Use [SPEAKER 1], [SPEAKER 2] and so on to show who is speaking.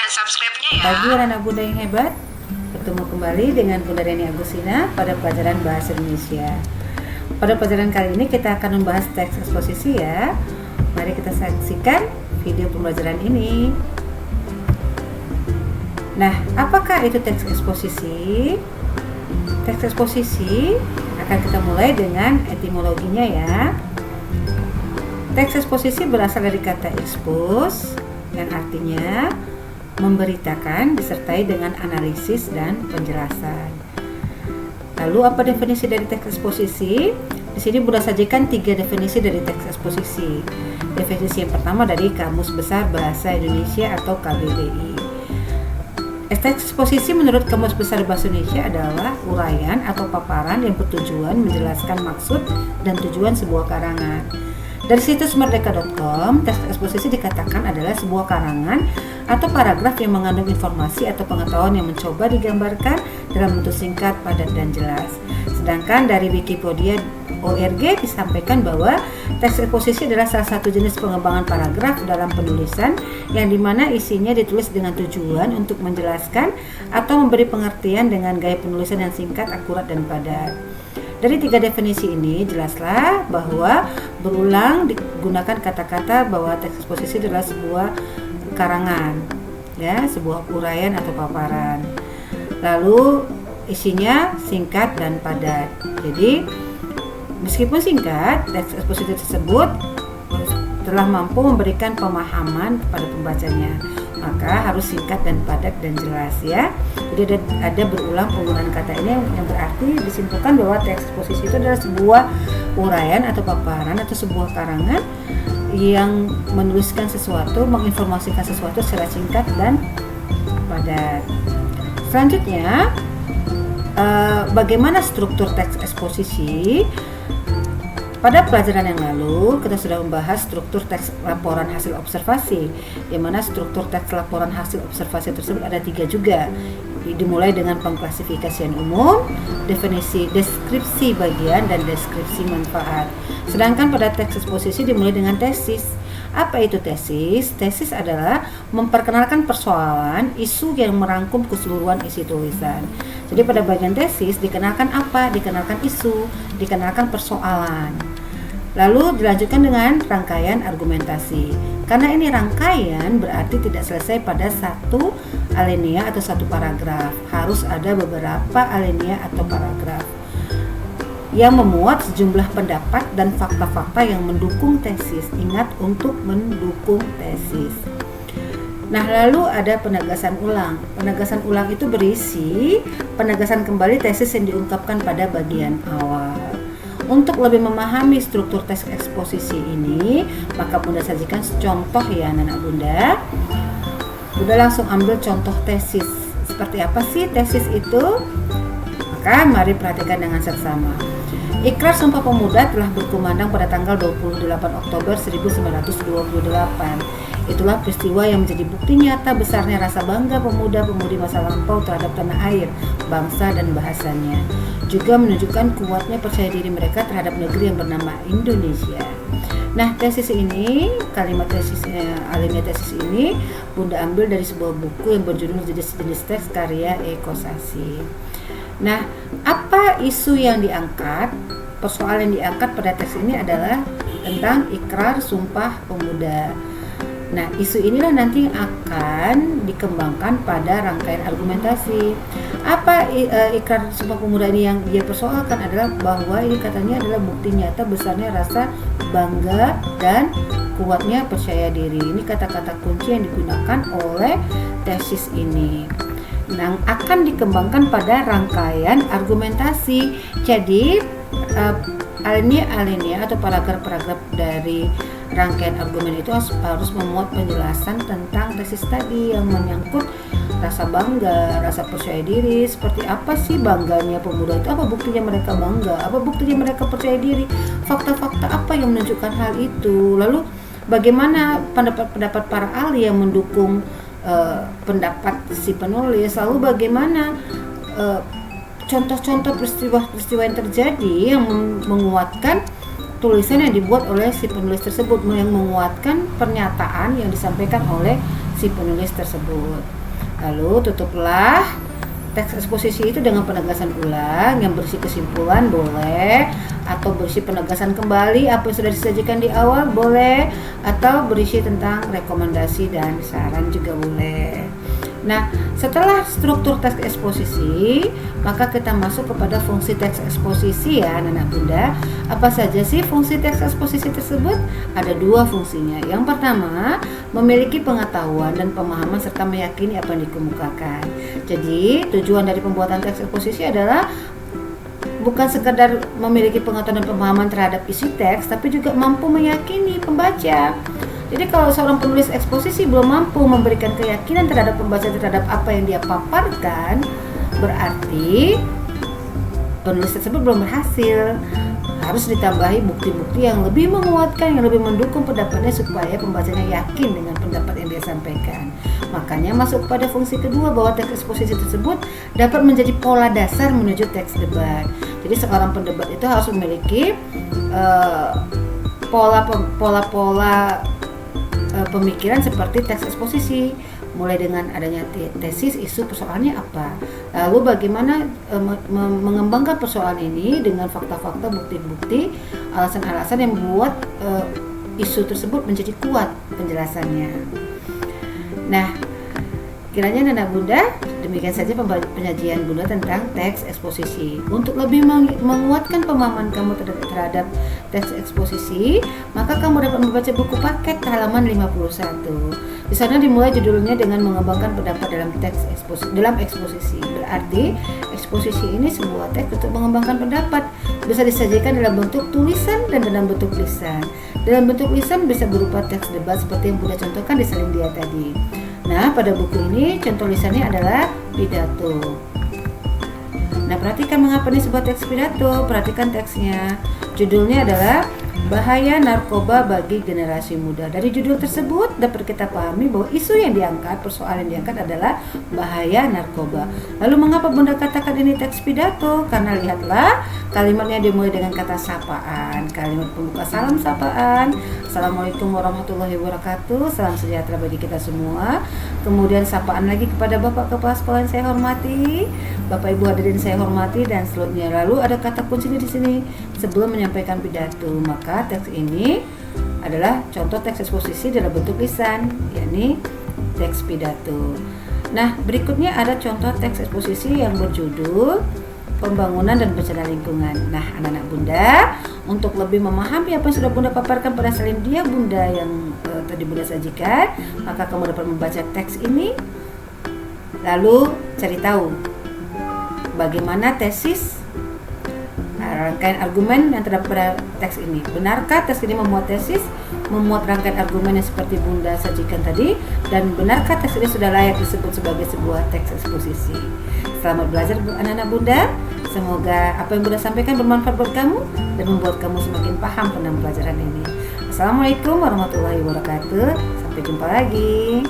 [SPEAKER 1] dan subscribe-nya ya.
[SPEAKER 2] Bagi anak Bunda yang hebat, bertemu kembali dengan Bunda Reni Agustina pada pelajaran Bahasa Indonesia. Pada pelajaran kali ini kita akan membahas teks eksposisi ya. Mari kita saksikan video pembelajaran ini. Nah, apakah itu teks eksposisi? Teks eksposisi akan kita mulai dengan etimologinya ya. Teks eksposisi berasal dari kata expose yang artinya memberitakan disertai dengan analisis dan penjelasan. Lalu apa definisi dari teks eksposisi? Di sini Bunda sajikan 3 definisi dari teks eksposisi. Definisi yang pertama dari Kamus Besar Bahasa Indonesia atau KBBI. Teks eksposisi menurut Kamus Besar Bahasa Indonesia adalah uraian atau paparan yang bertujuan menjelaskan maksud dan tujuan sebuah karangan. Dari situs merdeka.com, teks eksposisi dikatakan adalah sebuah karangan atau paragraf yang mengandung informasi atau pengetahuan yang mencoba digambarkan dalam bentuk singkat, padat, dan jelas. Sedangkan dari Wikipedia.org disampaikan bahwa teks eksposisi adalah salah satu jenis pengembangan paragraf dalam penulisan yang dimana isinya ditulis dengan tujuan untuk menjelaskan atau memberi pengertian dengan gaya penulisan yang singkat, akurat, dan padat. Dari 3 definisi ini jelaslah bahwa berulang digunakan kata-kata bahwa teks eksposisi adalah sebuah karangan, ya, sebuah uraian atau paparan. Lalu isinya singkat dan padat. Jadi meskipun singkat, teks eksposisi tersebut telah mampu memberikan pemahaman kepada pembacanya, maka harus singkat dan padat dan jelas ya. Jadi ada berulang penggunaan kata ini yang berarti disimpulkan bahwa teks eksposisi itu adalah sebuah uraian atau paparan atau sebuah karangan yang menuliskan sesuatu, menginformasikan sesuatu secara singkat dan padat. Selanjutnya, bagaimana struktur teks eksposisi? Pada pelajaran yang lalu, kita sudah membahas struktur teks laporan hasil observasi, di mana struktur teks laporan hasil observasi tersebut ada 3 juga. Dimulai dengan pengklasifikasian umum, definisi deskripsi bagian, dan deskripsi manfaat. Sedangkan pada teks eksposisi dimulai dengan tesis. Apa itu tesis? Tesis adalah memperkenalkan persoalan, isu yang merangkum keseluruhan isi tulisan. Jadi pada bagian tesis dikenalkan apa? Dikenalkan isu, dikenalkan persoalan. Lalu dilanjutkan dengan rangkaian argumentasi. Karena ini rangkaian berarti tidak selesai pada satu alinea atau satu paragraf. Harus ada beberapa alinea atau paragraf yang memuat sejumlah pendapat dan fakta-fakta yang mendukung tesis. Ingat, untuk mendukung tesis. Nah, lalu ada penegasan ulang. Penegasan ulang itu berisi penegasan kembali tesis yang diungkapkan pada bagian awal. Untuk lebih memahami struktur teks eksposisi ini, maka Bunda sajikan contoh ya anak Bunda. Bunda langsung ambil contoh tesis. Seperti apa sih tesis itu? Maka mari perhatikan dengan seksama. Ikrar Sumpah Pemuda telah berkumandang pada tanggal 28 Oktober 1928. Itulah peristiwa yang menjadi bukti nyata besarnya rasa bangga pemuda-pemudi masa lampau terhadap tanah air, bangsa, dan bahasanya. Juga menunjukkan kuatnya percaya diri mereka terhadap negeri yang bernama Indonesia. Nah, tesis ini, kalimat tesisnya, alinea tesis ini Bunda ambil dari sebuah buku yang berjudul Jenis Teks karya Eko Sasi. Nah, apa isu yang diangkat? Persoalan yang diangkat pada teks ini adalah tentang ikrar Sumpah Pemuda. Nah, isu inilah nanti yang akan dikembangkan pada rangkaian argumentasi. Apa ikrar Sumpah Pemuda ini yang dia persoalkan adalah bahwa ini katanya adalah bukti nyata besarnya rasa bangga dan kuatnya percaya diri. Ini kata-kata kunci yang digunakan oleh tesis ini. Nah, akan dikembangkan pada rangkaian argumentasi. Jadi alinea atau paragraf-paragraf dari rangkaian argumen itu harus memuat penjelasan tentang tesis tadi yang menyangkut rasa bangga, rasa percaya diri. Seperti apa sih bangganya pemuda itu? Apa buktinya mereka bangga? Apa buktinya mereka percaya diri? Fakta-fakta apa yang menunjukkan hal itu? Lalu bagaimana pendapat-pendapat para ahli yang mendukung pendapat si penulis? Lalu bagaimana contoh-contoh peristiwa-peristiwa yang terjadi yang menguatkan tulisan yang dibuat oleh si penulis tersebut yang menguatkan pernyataan yang disampaikan oleh si penulis tersebut. Lalu tutuplah teks eksposisi itu dengan penegasan ulang yang berisi kesimpulan boleh, atau berisi penegasan kembali apa yang sudah disajikan di awal boleh, atau berisi tentang rekomendasi dan saran juga boleh. Nah, setelah struktur teks eksposisi, maka kita masuk kepada fungsi teks eksposisi ya anak-anak bunda. Apa saja sih fungsi teks eksposisi tersebut? Ada dua fungsinya. Yang pertama, memiliki pengetahuan dan pemahaman serta meyakini apa yang dikemukakan. Jadi, tujuan dari pembuatan teks eksposisi adalah bukan sekadar memiliki pengetahuan dan pemahaman terhadap isi teks, tapi juga mampu meyakini pembaca. Jadi kalau seorang penulis eksposisi belum mampu memberikan keyakinan terhadap pembaca terhadap apa yang dia paparkan, berarti penulis tersebut belum berhasil. Harus ditambahi bukti-bukti yang lebih menguatkan, yang lebih mendukung pendapatnya supaya pembacanya yakin dengan pendapat yang dia sampaikan. Makanya masuk pada fungsi kedua, bahwa teks eksposisi tersebut dapat menjadi pola dasar menuju teks debat. Jadi seorang pendebat itu harus memiliki pola-pola pemikiran seperti teks eksposisi, mulai dengan adanya tesis, isu, persoalannya apa, lalu bagaimana mengembangkan persoalan ini dengan fakta-fakta, bukti-bukti, alasan-alasan yang membuat isu tersebut menjadi kuat penjelasannya. Nah, kiranya anak bunda, demikian saja penyajian bunda tentang teks eksposisi. Untuk lebih menguatkan pemahaman kamu terhadap teks eksposisi, maka kamu dapat membaca buku paket halaman 51. Di sana dimulai judulnya dengan mengembangkan pendapat dalam eksposisi. Berarti eksposisi ini sebuah teks untuk mengembangkan pendapat, bisa disajikan dalam bentuk tulisan dan dalam bentuk lisan. Dalam bentuk lisan bisa berupa teks debat seperti yang bunda contohkan di Selindia tadi. Nah, pada buku ini contoh lisannya adalah pidato. Nah, perhatikan mengapa ini sebuah teks pidato. Perhatikan teksnya. Judulnya adalah Bahaya Narkoba Bagi Generasi Muda. Dari judul tersebut dapat kita pahami bahwa isu yang diangkat, persoalan yang diangkat adalah bahaya narkoba. Lalu mengapa bunda katakan ini teks pidato? Karena lihatlah kalimatnya dimulai dengan kata sapaan. Kalimat pembuka salam sapaan. Assalamualaikum warahmatullahi wabarakatuh. Salam sejahtera bagi kita semua. Kemudian sapaan lagi kepada Bapak Kepala Sekolah yang saya hormati, Bapak Ibu hadirin saya hormati, dan selanjutnya. Lalu ada kata kuncinya di sini sebelum menyampaikan pidato. Maka teks ini adalah contoh teks eksposisi dalam bentuk lisan, yakni teks pidato. Nah, berikutnya ada contoh teks eksposisi yang berjudul Pembangunan dan Bencana Lingkungan. Nah, anak-anak bunda, untuk lebih memahami apa yang sudah bunda paparkan pada Selindia bunda yang tadi bunda sajikan, maka kamu dapat membaca teks ini, lalu cari tahu bagaimana tesis, rangkaian argumen yang terdapat pada teks ini. Benarkah teks ini memuat tesis, memuat rangkaian argumen yang seperti bunda sajikan tadi, dan benarkah teks ini sudah layak disebut sebagai sebuah teks eksposisi? Selamat belajar anak-anak bunda. Semoga apa yang bunda sampaikan bermanfaat buat kamu dan membuat kamu semakin paham tentang pelajaran ini. Assalamualaikum warahmatullahi wabarakatuh. Sampai jumpa lagi.